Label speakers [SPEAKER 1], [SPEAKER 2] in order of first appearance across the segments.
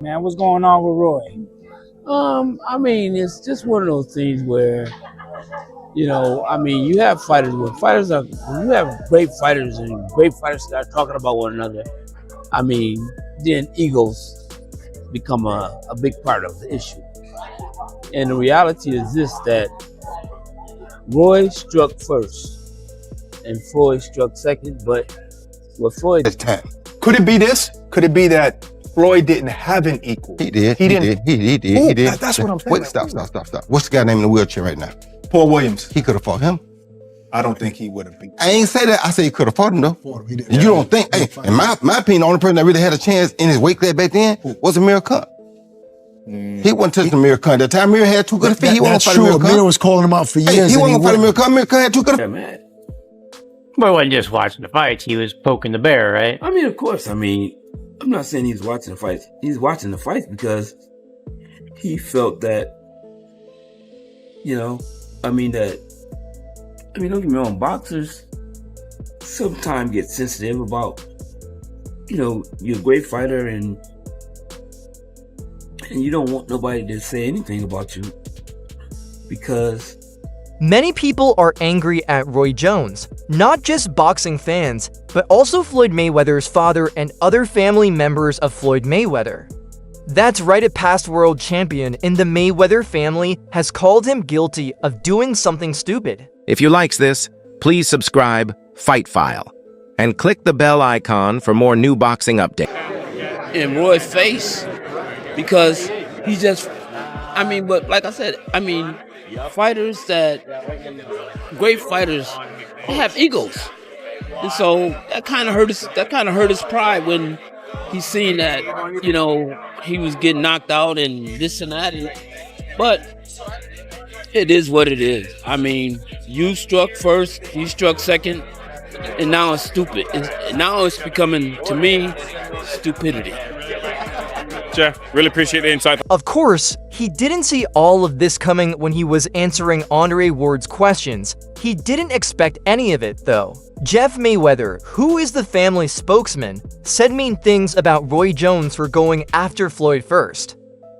[SPEAKER 1] Man, what's going on with Roy?
[SPEAKER 2] I mean, it's just one of those things where, I mean, you have fighters when you have great fighters and great fighters start talking about one another. I mean, then egos become a big part of the issue. And the reality is this, that Roy struck first and Floyd struck second, but what Floyd...
[SPEAKER 3] This time. Could it be this? Could it be that Floyd didn't have an equal?
[SPEAKER 4] He did.
[SPEAKER 3] He did.
[SPEAKER 4] He did.
[SPEAKER 3] That's what I'm saying.
[SPEAKER 4] Wait, stop. What's the guy named in the wheelchair right now?
[SPEAKER 3] Paul Williams.
[SPEAKER 4] He could have fought him.
[SPEAKER 3] I don't think he would have beat.
[SPEAKER 4] I ain't say that. I say he could have fought him though. You don't think? Hey, in my opinion, the only person that really had a chance in his weight class back then was Amir Khan. He wasn't touching Amir Khan. That time Amir had too good a feet. He wasn't fighting Amir Khan.
[SPEAKER 5] Amir was calling him out for years.
[SPEAKER 4] Hey, he wasn't fighting Amir Khan. Amir Khan had too good a
[SPEAKER 2] man.
[SPEAKER 6] But he wasn't just watching the fights, he was poking the bear, right?
[SPEAKER 2] I mean, of course. I mean, I'm not saying he's watching the fights. He's watching the fights because he felt that, don't get me wrong, boxers sometimes get sensitive about, you're a great fighter and you don't want nobody to say anything about you because...
[SPEAKER 7] Many people are angry at Roy Jones, not just boxing fans, but also Floyd Mayweather's father and other family members of Floyd Mayweather. That's right, a past world champion in the Mayweather family has called him guilty of doing something stupid.
[SPEAKER 8] If you likes this, please subscribe, Fight File, and click the bell icon for more new boxing updates.
[SPEAKER 2] In Roy's face, because he just, but like I said, fighters great fighters, they have egos, and so that kind of hurt his pride when he seen that he was getting knocked out and this and that. But it is what it is. I mean, you struck first, he struck second, and now it's stupid. Now it's becoming, to me, stupidity.
[SPEAKER 9] Jeff, really appreciate the insight.
[SPEAKER 7] Of course, he didn't see all of this coming when he was answering Andre Ward's questions. He didn't expect any of it, though. Jeff Mayweather, who is the family spokesman, said mean things about Roy Jones for going after Floyd first.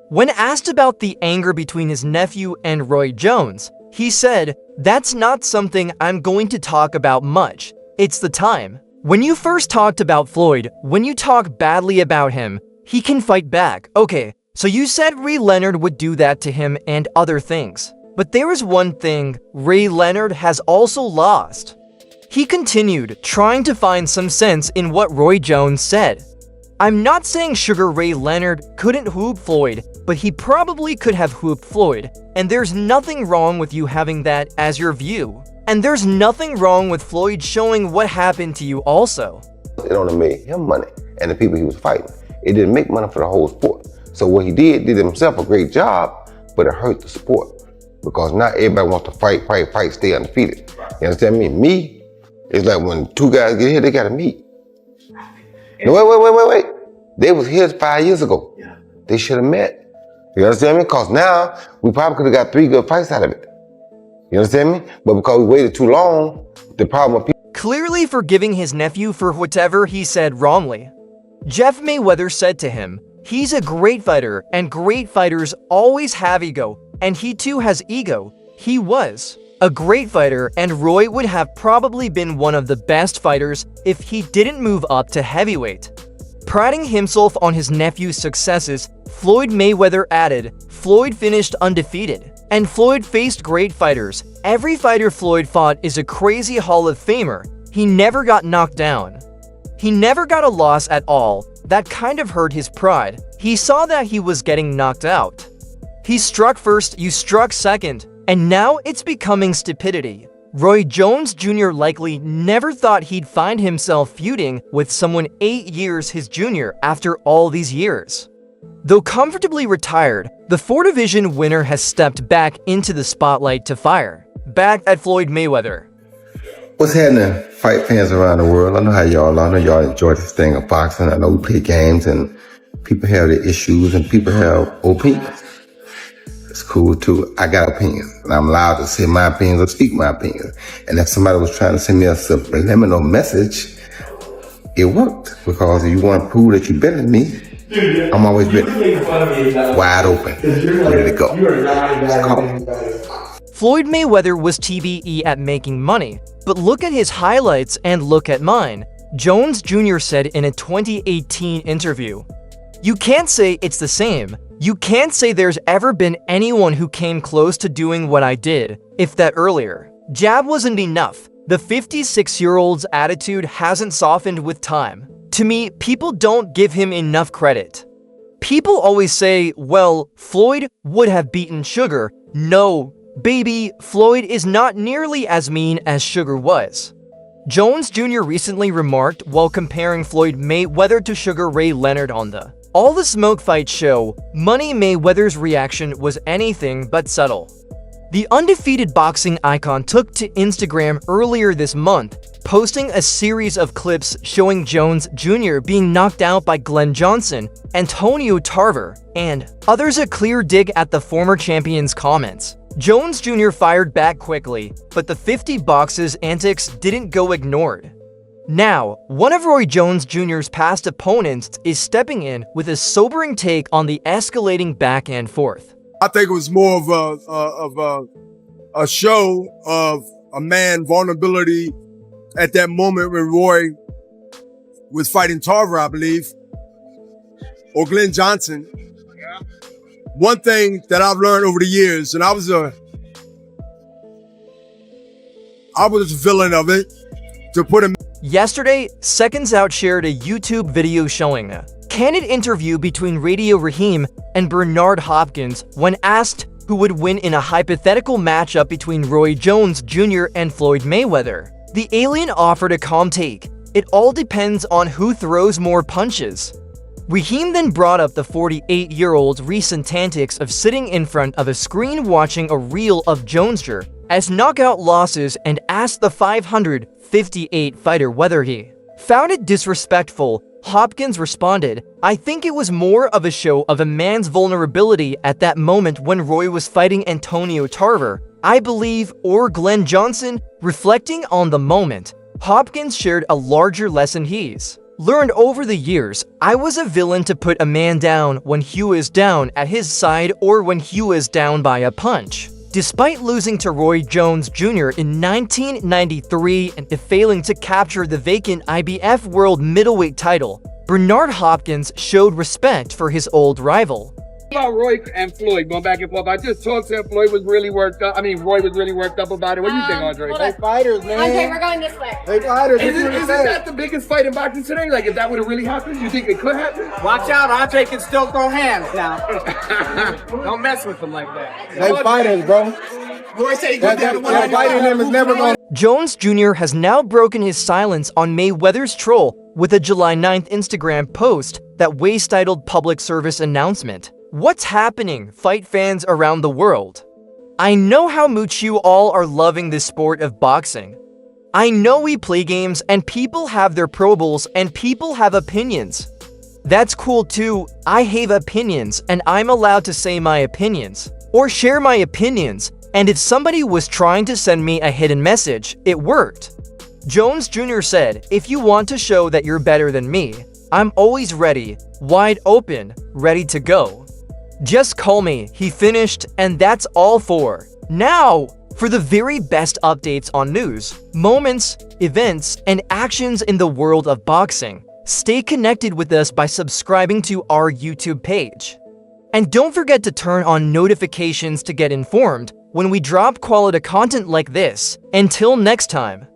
[SPEAKER 7] When asked about the anger between his nephew and Roy Jones, he said, "That's not something I'm going to talk about much. It's the time. When you first talked about Floyd, when you talk badly about him, he can fight back. Okay, so you said Ray Leonard would do that to him and other things. But there is one thing Ray Leonard has also lost." He continued, trying to find some sense in what Roy Jones said. "I'm not saying Sugar Ray Leonard couldn't whoop Floyd, but he probably could have whooped Floyd, and there's nothing wrong with you having that as your view. And there's nothing wrong with Floyd showing what happened to you also."
[SPEAKER 4] It only made him money and the people he was fighting. It didn't make money for the whole sport. So what he did himself a great job, but it hurt the sport. Because not everybody wants to fight, stay undefeated. You understand me? Me, it's like when two guys get here, they gotta meet. No, wait. They was here 5 years ago. They should have met. You understand me? Because now, we probably could have got 3 good fights out of it. You understand me? But because we waited too long, the problem with people...
[SPEAKER 7] Clearly forgiving his nephew for whatever he said wrongly. Jeff Mayweather said to him, "He's a great fighter, and great fighters always have ego, and he too has ego. He was a great fighter, and Roy would have probably been one of the best fighters if he didn't move up to heavyweight." Priding himself on his nephew's successes, Floyd Mayweather added, "Floyd finished undefeated, and Floyd faced great fighters. Every fighter Floyd fought is a crazy Hall of Famer. He never got knocked down. He never got a loss at all. That kind of hurt his pride. He saw that he was getting knocked out. He struck first, you struck second, and now it's becoming stupidity." Roy Jones Jr. likely never thought he'd find himself feuding with someone 8 years his junior after all these years. Though comfortably retired, the 4-division winner has stepped back into the spotlight to fire. Back at Floyd Mayweather.
[SPEAKER 4] What's happening, fight fans around the world? I know how y'all are. I know y'all enjoy this thing of boxing. I know we play games and people have their issues and people have opinions. It's cool too. I got opinions and I'm allowed to say my opinions or speak my opinions. And if somebody was trying to send me a subliminal message, it worked. Because if you want to prove that you're better than me, I'm always ready, wide open, ready to go. Come on.
[SPEAKER 7] Floyd Mayweather was TBE at making money, but look at his highlights and look at mine, Jones Jr. said in a 2018 interview. You can't say it's the same. You can't say there's ever been anyone who came close to doing what I did, if that earlier. Jab wasn't enough. The 56-year-old's attitude hasn't softened with time. To me, people don't give him enough credit. People always say, well, Floyd would have beaten Sugar. No, baby, Floyd is not nearly as mean as Sugar was. Jones Jr. recently remarked while comparing Floyd Mayweather to Sugar Ray Leonard on the All the Smoke Fight show, Money. Mayweather's reaction was anything but subtle. The undefeated boxing icon took to Instagram earlier this month, posting a series of clips showing Jones Jr. being knocked out by Glenn Johnson, Antonio Tarver, and others, a clear dig at the former champion's comments. Jones Jr. fired back quickly, but the 50 box's antics didn't go ignored. Now, one of Roy Jones Jr.'s past opponents is stepping in with a sobering take on the escalating back and forth.
[SPEAKER 5] I think it was more of a show of a man vulnerability at that moment when Roy was fighting Tarver, I believe, or Glenn Johnson. One thing that I've learned over the years, and I was a villain of it, to put him.
[SPEAKER 7] Yesterday, Seconds Out shared a YouTube video showing a candid interview between Radio Raheem and Bernard Hopkins when asked who would win in a hypothetical matchup between Roy Jones Jr. and Floyd Mayweather. The alien offered a calm take. It all depends on who throws more punches. Raheem then brought up the 48-year-old's recent antics of sitting in front of a screen watching a reel of Jones Jr. as knockout losses and asked the 558 fighter whether he found it disrespectful. Hopkins responded, I think it was more of a show of a man's vulnerability at that moment when Roy was fighting Antonio Tarver, I believe, or Glenn Johnson. Reflecting on the moment, Hopkins shared a larger lesson he's learned over the years. I was a villain to put a man down when he was down at his side or when he was down by a punch. Despite losing to Roy Jones Jr. in 1993 and failing to capture the vacant IBF World Middleweight title, Bernard Hopkins showed respect for his old rival.
[SPEAKER 10] About Roy and Floyd going back and forth. I just talked to him. Floyd was really worked up. I mean, Roy was really worked up about it. What do you think, Andre?
[SPEAKER 11] They fighters, man.
[SPEAKER 12] Okay, we're going this way.
[SPEAKER 11] They fighters.
[SPEAKER 10] Isn't that the biggest fight in boxing today? Like, if that would have really happened, you think it could happen?
[SPEAKER 1] Watch out, Andre can still throw hands now. Don't mess with him like that.
[SPEAKER 11] They fighters, bro.
[SPEAKER 10] Roy said he
[SPEAKER 11] That fighting them is never going.
[SPEAKER 7] Jones Jr. has now broken his silence on Mayweather's troll with a July 9th Instagram post that was-titled Public Service Announcement. What's happening, fight fans around the world? I know how much you all are loving this sport of boxing. I know we play games and people have their Pro Bowls and people have opinions. That's cool too. I have opinions and I'm allowed to say my opinions or share my opinions. And if somebody was trying to send me a hidden message, it worked. Jones Jr. said, if you want to show that you're better than me, I'm always ready, wide open, ready to go. Just call me, he finished, and that's all for now. For the very best updates on news, moments, events, and actions in the world of boxing, stay connected with us by subscribing to our YouTube page. And don't forget to turn on notifications to get informed when we drop quality content like this. Until next time.